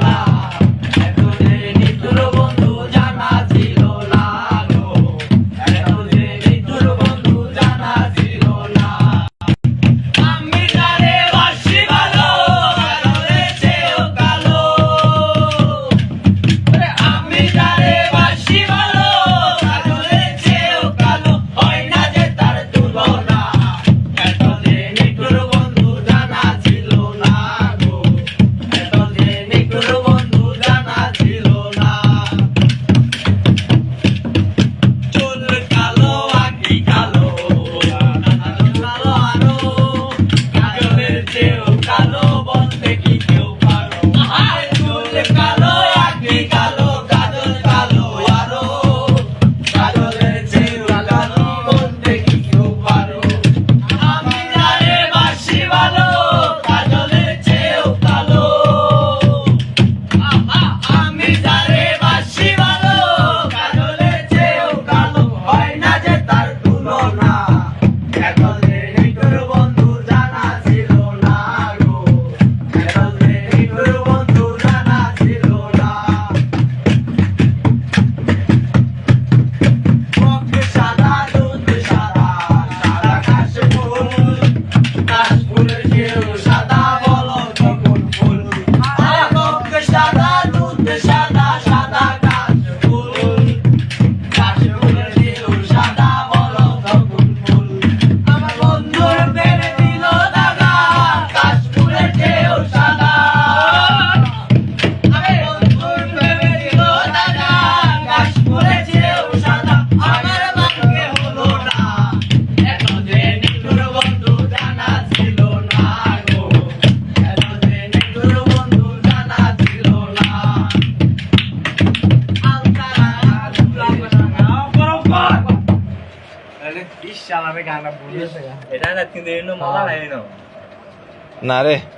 না, এত যে নিঠুর বন্ধু জানা ছিল না গো, এত যে নিঠুর বন্ধু জানা ছিল না। আমি যারে বাসি ভালো, কাজলের চেয়েও কালো, আমি যারে বাসি ভালো, কাজলের চেয়েও কালো, হয় না যে তার তুলনা, এত যে নিঠুর বন্ধু জানা ছিল না গো, এত যে নিঠুর বন্ধু জানা ছিল না। চুল কালো আঁকি কালো, কালো আরো, কাজলের চেয়েও কালো বলতে কি কেউ পারো? আয় চুল কালো আঁকি কালো, কাজল কালো আরো, কাজলের চেয়েও কালো বলতে কি কেউ পারো? আমি যারে বাসি ভালো, কাজলের চেয়েও কালো, আমি যারে বাসি ভালো, কাজলের চেয়েও কালো, হয় না যে তার তুলনা, এত যে নিঠুর বন্ধু জানা ছিল না গো, এত যে নিঠুর বন্ধু জানা ছিল না। মুখ সাদা দুধ সাদা, সাদা কাশফুল, কাশফুলের চেয়েও সাদা বলো তখন ফুল। মুখ সাদা দুধ সাদা, সাদা কাশফুল, কাশফুলের চেয়েও সাদা বলো তখন ফুল। আমার বন্ধুর মেরে দিল দাগা, কাশফুলের চেয়েও সাদা, আমার বন্ধুর মেরে দিল দাগা, কাশফুলের চেয়েও সাদা, আমার ভাগ্যে হলো না, এত যে নিঠুর বন্ধু জানা ছিল না গো, এত যে নিঠুর বন্ধু জানা ছিল না। এটা না কিন্তু মজা লাগে না না রে।